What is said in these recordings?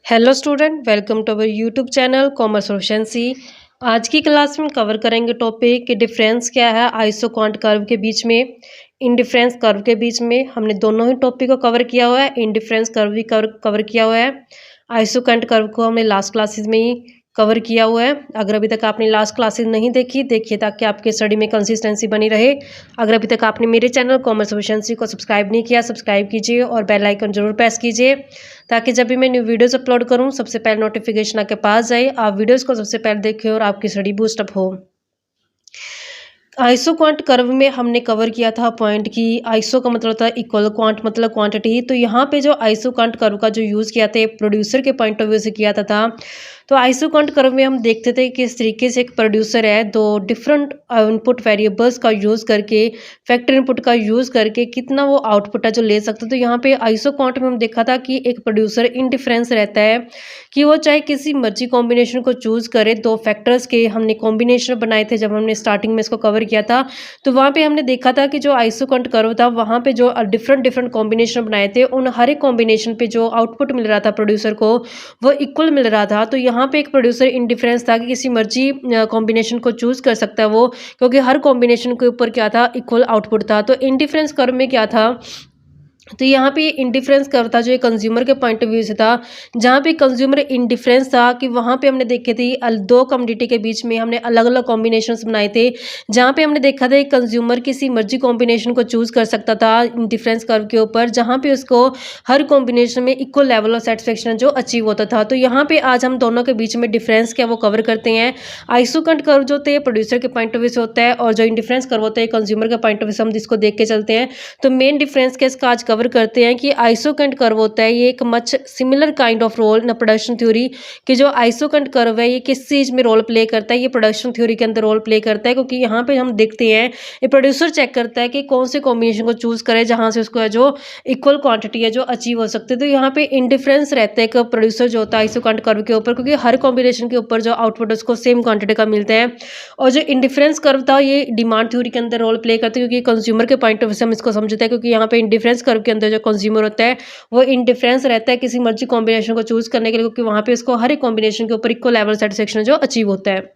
Hello student, welcome to our YouTube channel commerce proficiency. आज की class में cover करेंगे टॉपिक कि डिफरेंस क्या है आइसोकांट कर्व के बीच में, इंडिफरेंस कर्व के बीच में। हमने दोनों ही टॉपिक को कवर किया हुआ है, इंडिफरेंस कर्व भी कवर किया हुआ है। आइसोकांट कर्व को हमने लास्ट क्लासेस में ही कवर किया हुआ है। अगर अभी तक आपने लास्ट क्लासेस नहीं देखी, देखिए ताकि आपके स्टडी में कंसिस्टेंसी बनी रहे। अगर अभी तक आपने मेरे चैनल कॉमर्स प्रोफिशिएंसी को सब्सक्राइब नहीं किया, सब्सक्राइब कीजिए और बेल आइकन जरूर प्रेस कीजिए ताकि जब भी मैं न्यू वीडियोस अपलोड करूं सबसे पहले नोटिफिकेशन आपके पास जाए, आप वीडियोस को सबसे पहले देखें और आपकी स्टडी बूस्टअप हो। आइसो कर्व में हमने कवर किया था पॉइंट की आइसो का मतलब होता है इक्वल, क्वांट मतलब क्वांटिटी। तो यहाँ पे जो आइसो कर्व का जो यूज़ किया था प्रोड्यूसर के पॉइंट ऑफ व्यू से किया था। तो आइसो कर्व में हम देखते थे कि इस तरीके से एक प्रोड्यूसर है, दो डिफरेंट इनपुट वेरिएबल्स का यूज़ करके, फैक्टर इनपुट का यूज़ करके कितना वो आउटपुट है जो ले सकता। तो यहाँ पे आइसो में हम देखा था कि एक प्रोड्यूसर इंडिफरेंस रहता है कि वो चाहे किसी मर्जी कॉम्बिनेशन को चूज़ करे। दो फैक्टर्स के हमने कॉम्बिनेशन बनाए थे जब हमने स्टार्टिंग में इसको कवर किया था। तो वहाँ पे हमने देखा था कि जो आइसोकांट कर्व था वहाँ पे जो डिफरेंट कॉम्बिनेशन बनाए थे, उन हर एक कॉम्बिनेशन पे जो आउटपुट मिल रहा था प्रोड्यूसर को वो इक्वल मिल रहा था। तो यहाँ पे एक प्रोड्यूसर इंडिफरेंस था कि किसी मर्जी कॉम्बिनेशन को चूज़ कर सकता है वो, क्योंकि हर कॉम्बिनेशन के ऊपर क्या था, इक्वल आउटपुट था। तो इंडिफरेंस कर्व में क्या था, तो यहाँ पे इंडिफरेंस कर्व था जो एक कंज्यूमर के पॉइंट ऑफ व्यू से था, जहाँ पे कंज्यूमर इंडिफरेंस था कि वहाँ पे हमने देखे थे दो कम्युनिटी के बीच में हमने अलग अलग कॉम्बिनेशंस बनाए थे, जहाँ पे हमने देखा था एक कंज्यूमर किसी मर्जी कॉम्बिनेशन को चूज़ कर सकता था इंडिफरेंस कर्व के ऊपर, जहाँ पे उसको हर कॉम्बिनेशन में इक्वल लेवल ऑफ सेटिस्फेक्शन जो अचीव होता था। तो यहाँ पे आज हम दोनों के बीच में डिफरेंस क्या वो कवर करते हैं। आइसोकांट कर्व जो थे प्रोड्यूसर के पॉइंट ऑफ व्यू से होता है और जो इंडिफरेंस कर्व होता है कंज्यूमर के पॉइंट ऑफ व्यू से, हम जिसको देख के चलते हैं। तो मेन डिफरेंस क्या इसका आज कवर करते हैं कि आइसोकांट कर्व होता है ये एक much similar kind of role in production theory, कि जो आइसोकांट कर्व है ये किस चीज में रोल प्ले करता है, ये प्रोडक्शन थ्योरी के अंदर रोल प्ले करता है। क्योंकि यहाँ पे हम देखते हैं ये प्रोड्यूसर चेक करता है कि कौन से कॉम्बिनेशन को चूज करे जहां से उसको जो इक्वल क्वांटिटी है जो अचीव हो सकती है। तो यहाँ पे इंडिफरेंस रहता है एक प्रोड्यूसर जो होता है आइसोकांट कर्व के ऊपर, क्योंकि हर कॉम्बिनेशन के ऊपर जो आउटपुट उसको सेम क्वांटिटी का मिलता है। और जो इंडिफरेंस कर्व था ये डिमांड थ्योरी के अंदर रोल प्ले करता है, क्योंकि कंज्यूमर के पॉइंट ऑफ व्यू से हम इसको समझते हैं। क्योंकि यहाँ पे इंडिफरेंस कर्व के अंदर जो कंज्यूमर होता है वो इंडिफरेंस रहता है किसी मर्जी कॉम्बिनेशन को चूज करने के लिए, क्योंकि वहां पे उसको हर एक कॉम्बिनेशन के ऊपर इक्वल लेवल सेटिस्फेक्शन जो अचीव होता है।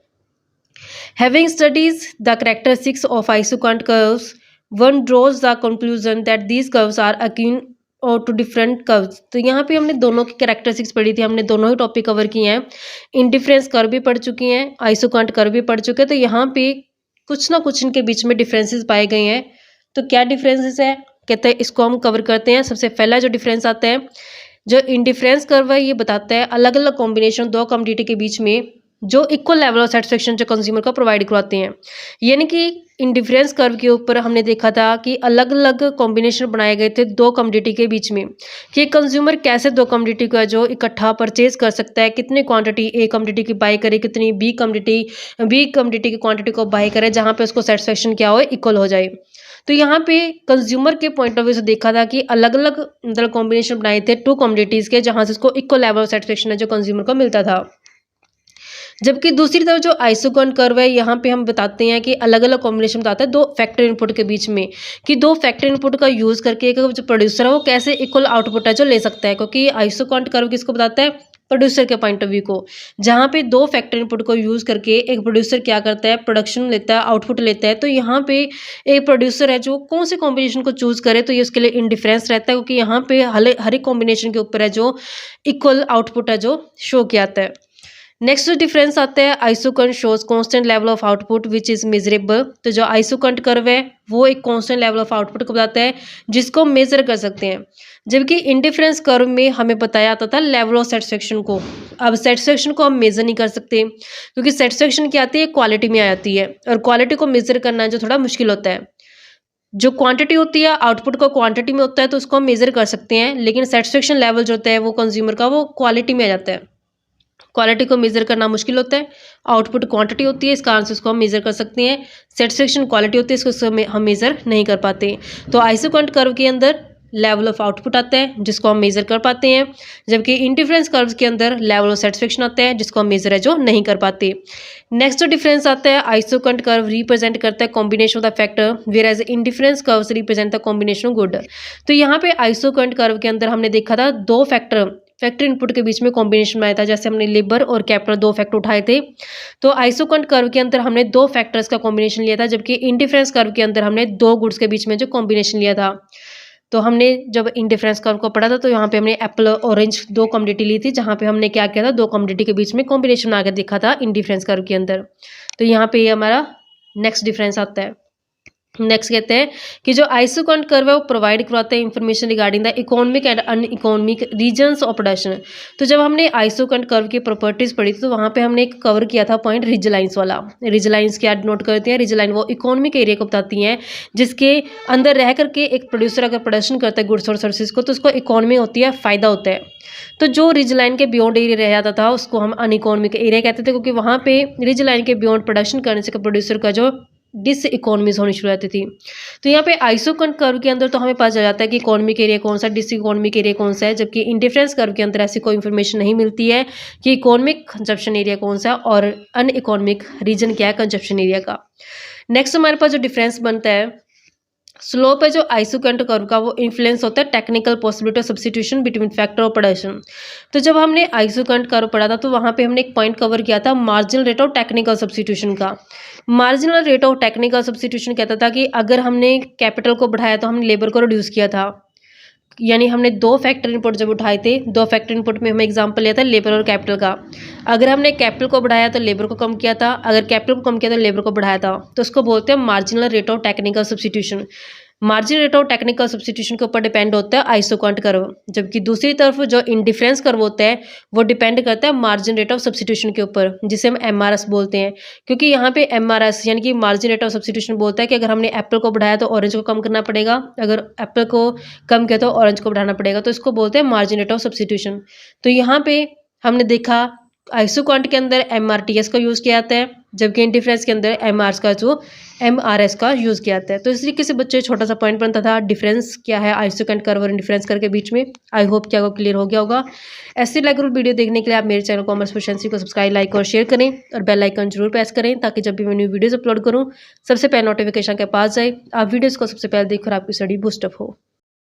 Having studied the characteristics of isocant curves, one draws the conclusion that these curves are akin और टू डिफरेंट कर्व्स। तो यहाँ पे हमने दोनों की कैरेक्टरिस्टिक्स पढ़ी थी, हमने दोनों ही टॉपिक कवर किए हैं। इंडिफरेंस कर्व भी पढ़ चुकी हैं, आइसोकांट कर्व भी पढ़ चुके हैं। तो यहाँ पे कुछ ना कुछ इनके बीच में डिफरेंसेस पाए गए हैं। तो क्या डिफरेंसेस है कहते हैं, इसको हम कवर करते हैं। सबसे पहला जो डिफरेंस आता है, जो इंडिफरेंस कर्व है ये बताता है अलग अलग कॉम्बिनेशन दो कम्युनिटी के बीच में जो इक्वल लेवल ऑफ सेटिस्फेक्शन जो कंज्यूमर को प्रोवाइड करवाते हैं। यानी कि इंडिफरेंस कर्व के ऊपर हमने देखा था कि अलग अलग कॉम्बिनेशन बनाए गए थे दो कम्युनिटी के बीच में, कि कंज्यूमर कैसे दो कम्युनिटी का जो इकट्ठा परचेज कर सकता है, कितनी क्वांटिटी ए कम्युनिटी की बाई करे, कितनी बी कम्युनिटी की क्वांटिटी को बाई करे, जहाँ पे उसको सेटिस्फेक्शन क्या हो, इक्वल हो जाए। तो यहाँ पे कंज्यूमर के पॉइंट ऑफ व्यू से देखा था कि अलग अलग मतलब कॉम्बिनेशन बनाए थे टू कम्युनिटीज़ के, जहाँ से उसको इक्वल लेवल ऑफ सेटिस्फेक्शन है जो कंज्यूमर को मिलता था। जबकि दूसरी तरफ जो आइसोकांट कर्व है यहाँ पे हम बताते हैं कि अलग अलग कॉम्बिनेशन बताता है दो फैक्टर इनपुट के बीच में, कि दो फैक्टर इनपुट का यूज़ करके एक जो प्रोड्यूसर है वो कैसे इक्वल आउटपुट है जो ले सकता है। क्योंकि आइसोकांट कर्व किसको बताता है, प्रोड्यूसर के पॉइंट ऑफ व्यू को, जहाँ पे दो फैक्टर इनपुट को यूज़ करके एक प्रोड्यूसर क्या करता है, प्रोडक्शन लेता है, आउटपुट लेता है। तो यहाँ पे एक प्रोड्यूसर है जो कौन से कॉम्बिनेशन को चूज़ करे, तो ये उसके लिए इंडिफरेंस रहता है, क्योंकि यहाँ पे हर एक कॉम्बिनेशन के ऊपर है जो इक्वल आउटपुट है जो शो किया जाता है। नेक्स्ट जो डिफरेंस आता है, isoquant shows constant level of output which is measurable. तो जो आइसोकांट कर्व है वो एक कांस्टेंट लेवल ऑफ आउटपुट को बताता है जिसको मेजर कर सकते हैं। जबकि इंडिफरेंस कर्व में हमें बताया जाता था लेवल ऑफ सेटिस्फेक्शन को। अब सेटिस्फेक्शन को हम मेजर नहीं कर सकते, क्योंकि सेटिस्फेक्शन क्या आती है, क्वालिटी में आ जाती है, और क्वालिटी को मेजर करना जो थोड़ा मुश्किल होता है। जो क्वांटिटी होती है आउटपुट का क्वांटिटी में होता है तो उसको हम मेजर कर सकते हैं, लेकिन सेटिस्फेक्शन लेवल जो होता है वो कंज्यूमर का वो क्वालिटी में आ जाता है। क्वालिटी को मेजर करना मुश्किल होता है, आउटपुट क्वांटिटी होती है, इस कारण से उसको हम मेजर कर सकते हैं। सेटिस्फेक्शन क्वालिटी होती है, इसको हम मेजर नहीं कर पाते। तो आइसोकांट कर्व के अंदर लेवल ऑफ आउटपुट आता है जिसको हम मेजर कर पाते हैं, जबकि इंडिफरेंस कर्व के अंदर लेवल ऑफ सेटिस्फेक्शन आता है जिसको हम मेजर है जो नहीं कर पाते। नेक्स्ट जो डिफरेंस आता है, आइसोकांट कर्व रिप्रेजेंट करता है combination of the factor, whereas indifference curve represent the combination of good. तो यहाँ पे आइसोकांट कर्व के अंदर हमने देखा था दो फैक्टर फैक्टर इनपुट के बीच में कॉम्बिनेशन बनाया था। जैसे हमने लेबर और कैपिटल 2 फैक्टर उठाए थे, तो आइसोकंट कर्व के अंदर हमने 2 फैक्टर्स का कॉम्बिनेशन लिया था, जबकि इंडिफरेंस कर्व के अंदर हमने 2 गुड्स के बीच में जो कॉम्बिनेशन लिया था। तो हमने जब इंडिफरेंस कर्व को पढ़ा था तो यहाँ पे हमने एप्पल ऑरेंज 2 कमोडिटी ली थी, जहाँ पे हमने क्या किया था, 2 कमोडिटी के बीच में कॉम्बिनेशन बना के देखा था इंडिफरेंस कर्व के अंदर। तो यहाँ पे ये हमारा नेक्स्ट डिफरेंस आता है। नेक्स्ट कहते हैं कि जो आइसोकंट कर्व है वो प्रोवाइड करवाता है information regarding the economic and uneconomic reasons of production. तो जब हमने आइसोकंट कर्व की प्रॉपर्टीज पढ़ी थी तो वहाँ पे हमने एक कवर किया था पॉइंट रिज लाइन्स वाला। रिज लाइन्स क्या नोट करते हैं, रिज लाइन वो इकोनॉमिक एरिया को बताती हैं जिसके अंदर रह करके एक प्रोड्यूसर अगर प्रोडक्शन करता है गुड्स और सर्विसेज को तो उसको इकोनॉमी होती है, फ़ायदा होता है। तो जो रिज लाइन के बियॉन्ड एरिया रह जाता था उसको हम अनइकोनॉमिक एरिया कहते थे, क्योंकि वहाँ पे रिज लाइन के बियॉन्ड प्रोडक्शन करने से प्रोड्यूसर का जो डिस इकोनॉमीज होनी शुरू होती थी। तो यहाँ पे आइसोकंट कर्व के अंदर तो हमें पता चल जाता है कि इकोनॉमिक एरिया कौन सा, डिस इकोनॉमिक एरिया कौन सा है, जबकि इंडिफरेंस कर्व के अंदर ऐसी कोई इन्फॉर्मेशन नहीं मिलती है कि इकोनॉमिक कंजप्शन एरिया कौन सा और अन इकोनॉमिक रीजन क्या है कंजप्शन एरिया का। नेक्स्ट हमारे पास जो डिफरेंस बनता है, स्लोप है जो आइसोकंट कर्व का, वो इन्फ्लुएंस होता है technical possibility of substitution between factor of production. तो जब हमने आइसोकंट कर्व पढ़ा था तो वहाँ पे हमने एक पॉइंट कवर किया था marginal rate of technical substitution का। Marginal rate of technical substitution कहता था कि अगर हमने कैपिटल को बढ़ाया तो हमने लेबर को रिड्यूस किया था। यानी हमने 2 फैक्टर इनपुट जब उठाए थे, 2 फैक्टर इनपुट में हमें एग्जांपल लिया था लेबर और कैपिटल का। अगर हमने कैपिटल को बढ़ाया तो लेबर को कम किया था, अगर कैपिटल को कम किया तो लेबर को बढ़ाया था, तो उसको बोलते हैं marginal rate of technical substitution. Marginal rate of technical substitution के ऊपर डिपेंड होता है आइसोकंट कर्व, जबकि दूसरी तरफ जो इंडिफरेंस कर्व होता है वो डिपेंड करता है मार्जिन रेट ऑफ सब्स्टिट्यूशन के ऊपर, जिसे हम एमआरएस बोलते हैं। क्योंकि यहाँ पे एमआरएस यानी कि मार्जिन रेट ऑफ सब्स्टिट्यूशन बोलता है कि अगर हमने एप्पल को बढ़ाया तो ऑरेंज को कम करना पड़ेगा, अगर एप्पल को कम किया तो ऑरेंज को बढ़ाना पड़ेगा, तो इसको बोलते हैं मार्जिन रेट ऑफ सब्स्टिट्यूशन। तो यहाँ पे हमने देखा आइसोकंट के अंदर एमआरटीएस का यूज़ किया जाता है, जबकि इंडिफरेंस के अंदर एमआरएस का यूज़ किया जाता है। तो इस तरीके से बच्चे छोटा सा पॉइंट बनता था डिफरेंस क्या है आइसोकंट कर्व और इंडिफरेंस कर्व के बीच में। आई होप कि आपको क्लियर हो गया होगा। ऐसे रेगुलर वीडियो देखने के लिए आप मेरे चैनल कॉमर्स प्रोficiency को सब्सक्राइब, लाइक और शेयर करें और बेल आइकन जरूर प्रेस करें, ताकि जब भी मैं न्यू वीडियोज़ अपलोड करूँ सबसे पहले नोटिफिकेशन के पास जाए, आप वीडियोज़ को सबसे पहले देखकर आपकी स्टडी बूस्टअप हो।